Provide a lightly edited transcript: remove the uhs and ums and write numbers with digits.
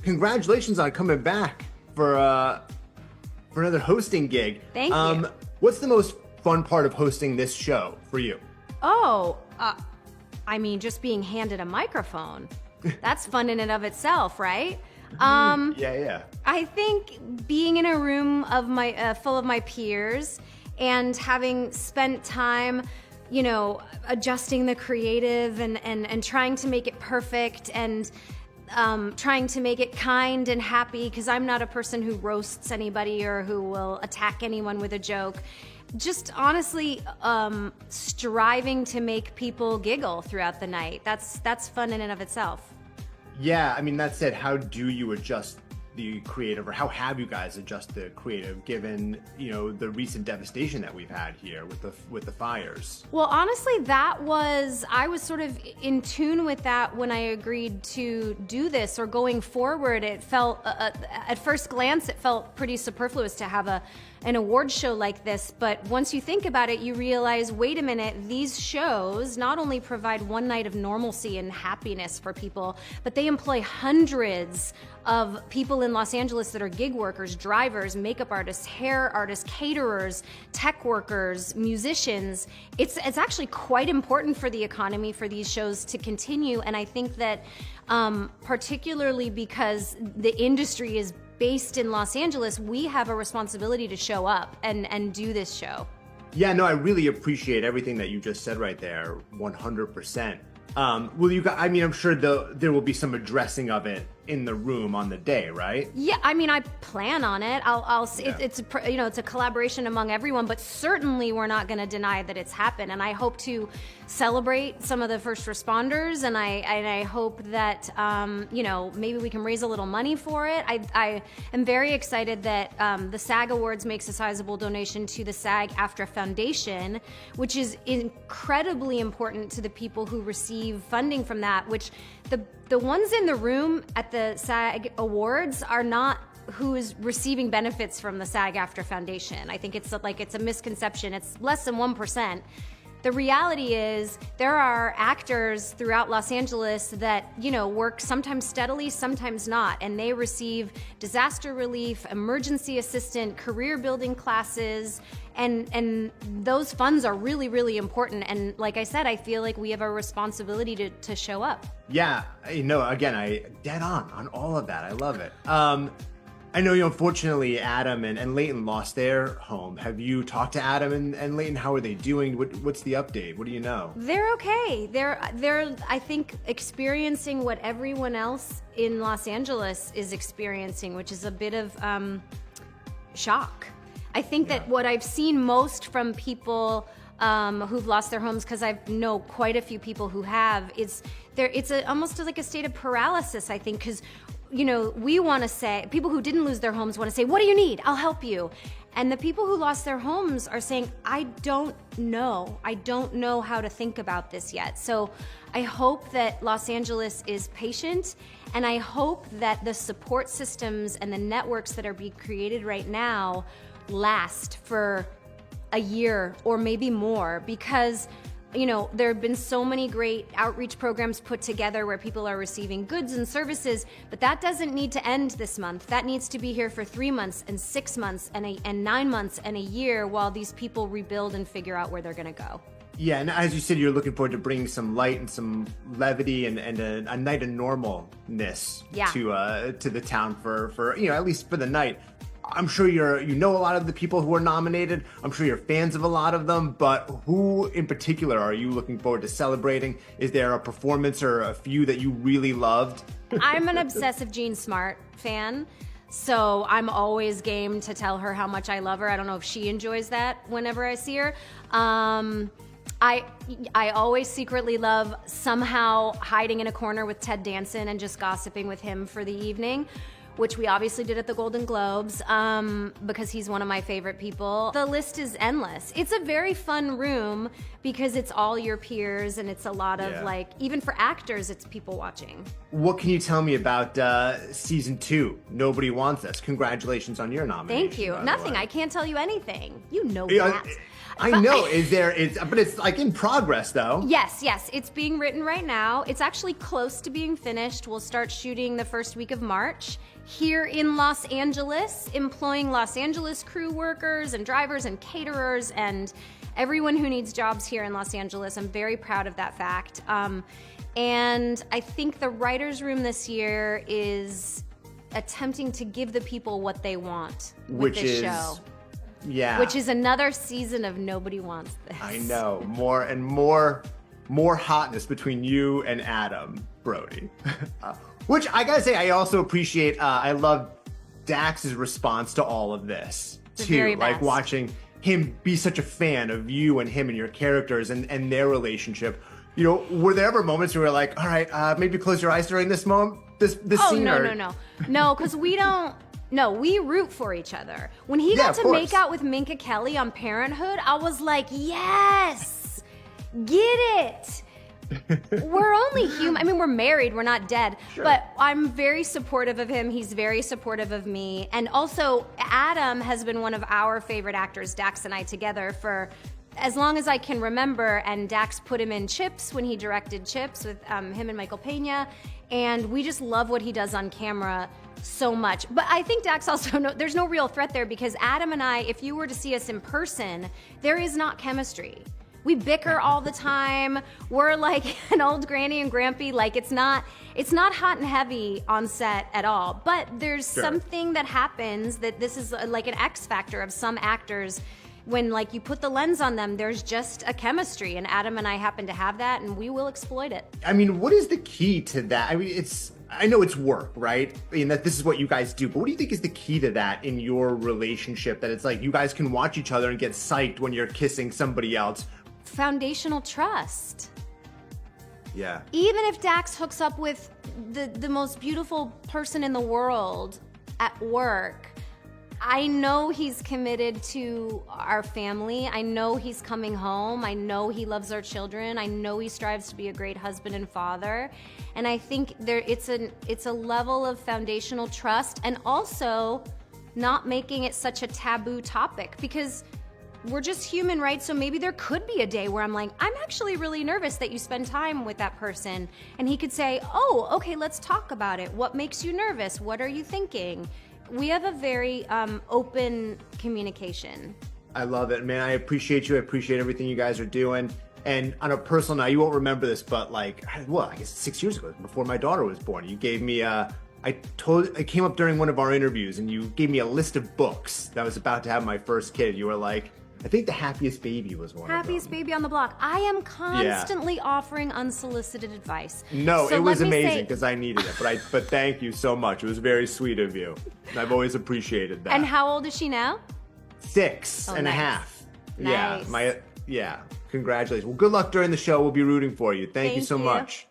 congratulations on coming back for another hosting gig. Thank you. What's the most fun part of hosting this show for you? Oh, I mean, just being handed a microphone. That's fun in and of itself, right? Yeah. I think being in a room of full of my peers and having spent time, adjusting the creative and trying to make it perfect and trying to make it kind and happy, because I'm not a person who roasts anybody or who will attack anyone with a joke. Just honestly striving to make people giggle throughout the night. That's fun in and of itself. Yeah, I mean, that said, how do you adjust the creative, or how have you guys adjusted the creative given, the recent devastation that we've had here with the fires? Well, honestly, I was sort of in tune with that when I agreed to do this, or going forward. It felt, at first glance, it felt pretty superfluous to have an award show like this, but once you think about it, you realize, wait a minute, these shows not only provide one night of normalcy and happiness for people, but they employ hundreds of people in Los Angeles that are gig workers, drivers, makeup artists, hair artists, caterers, tech workers, musicians. It's actually quite important for the economy for these shows to continue, and I think that particularly because the industry is based in Los Angeles, we have a responsibility to show up and do this show. Yeah, no, I really appreciate everything that you just said right there, 100%. I'm sure there will be some addressing of it in the room on the day, right? Yeah, I mean, I plan on it. It's a collaboration among everyone, but certainly we're not going to deny that it's happened. And I hope to celebrate some of the first responders, and I hope that maybe we can raise a little money for it. I am very excited that the SAG Awards makes a sizable donation to the SAG-AFTRA Foundation, which is incredibly important to the people who receive funding from that. Which the ones in the room at the SAG Awards are not who is receiving benefits from the SAG-AFTRA Foundation. I think it's a misconception. It's less than 1%. The reality is there are actors throughout Los Angeles that, work sometimes steadily, sometimes not, and they receive disaster relief, emergency assistant, career building classes, and those funds are really, really important. And like I said, I feel like we have a responsibility to show up. Yeah, again, I dead on all of that. I love it. I know, unfortunately, Adam and Leighton lost their home. Have you talked to Adam and Leighton? How are they doing? What's the update? What do you know? They're okay. They're I think, experiencing what everyone else in Los Angeles is experiencing, which is a bit of shock. I think that what I've seen most from people who've lost their homes, because I know quite a few people who have, it's almost like a state of paralysis, I think, because we want to say, people who didn't lose their homes want to say, what do you need? I'll help you. And the people who lost their homes are saying, I don't know. I don't know how to think about this yet. So I hope that Los Angeles is patient, and I hope that the support systems and the networks that are being created right now last for a year or maybe more, because there have been so many great outreach programs put together where people are receiving goods and services, but that doesn't need to end this month. That needs to be here for 3 months and 6 months and 9 months and a year while these people rebuild and figure out where they're going to go. Yeah, and as you said, you're looking forward to bringing some light and some levity and a night of normalness to the town for at least for the night. I'm sure you know a lot of the people who are nominated. I'm sure you're fans of a lot of them, but who in particular are you looking forward to celebrating? Is there a performance or a few that you really loved? I'm an obsessive Jean Smart fan, so I'm always game to tell her how much I love her. I don't know if she enjoys that whenever I see her. I always secretly love somehow hiding in a corner with Ted Danson and just gossiping with him for the evening. which we obviously did at the Golden Globes, because he's one of my favorite people. The list is endless. It's a very fun room because it's all your peers, and it's a lot of like, even for actors, it's people watching. What can you tell me about season 2? Nobody Wants Us. Congratulations on your nomination. Thank you. Nothing. I can't tell you anything. You know that. I know. But it's like in progress though. Yes. It's being written right now. It's actually close to being finished. We'll start shooting the first week of March here in Los Angeles, employing Los Angeles crew workers and drivers and caterers and everyone who needs jobs here in Los Angeles. I'm very proud of that fact. And I think the writer's room this year is attempting to give the people what they want with this show. Yeah. Which is another season of Nobody Wants This. I know. More and more hotness between you and Adam Brody. Which I gotta say, I also appreciate. I love Dax's response to all of this too. Like watching him be such a fan of you and him and your characters and their relationship. You know, were there ever moments where you were like, all right, maybe close your eyes during this moment, this scene? No, because we don't. No, we root for each other. When he got to make out with Minka Kelly on Parenthood, I was like, yes, get it. We're only human. I mean, we're married. We're not dead. Sure. But I'm very supportive of him. He's very supportive of me. And also, Adam has been one of our favorite actors, Dax and I together, for as long as I can remember. And Dax put him in Chips when he directed Chips with him and Michael Pena. And we just love what he does on camera so much. But I think Dax also, there's no real threat there because Adam and I, if you were to see us in person, there is not chemistry. We bicker all the time. We're like an old granny and grampy. Like it's not hot and heavy on set at all. But there's something that happens that this is like an X factor of some actors. When like you put the lens on them, there's just a chemistry, and Adam and I happen to have that, and we will exploit it. I mean, what is the key to that? I mean, I know it's work, right? And that this is what you guys do, but what do you think is the key to that in your relationship? That it's like you guys can watch each other and get psyched when you're kissing somebody else. Foundational trust. Yeah. Even if Dax hooks up with the most beautiful person in the world at work, I know he's committed to our family. I know he's coming home. I know he loves our children. I know he strives to be a great husband and father. And I think it's a level of foundational trust, and also not making it such a taboo topic, because we're just human, right? So maybe there could be a day where I'm like, I'm actually really nervous that you spend time with that person. And he could say, oh, okay, let's talk about it. What makes you nervous? What are you thinking? We have a very open communication. I love it, man. I appreciate you. I appreciate everything you guys are doing. And on a personal note, you won't remember this, but like, well, I guess 6 years ago, before my daughter was born, you gave me it came up during one of our interviews, and you gave me a list of books that I was about to have my first kid. You were like, I think The Happiest Baby was one of them. Happiest Baby on the Block. I am constantly offering unsolicited advice. No, so it was amazing because I needed it. But thank you so much. It was very sweet of you. I've always appreciated that. And how old is she now? 6 and a half. Nice. Yeah. Congratulations. Well, good luck during the show. We'll be rooting for you. Thank you so much.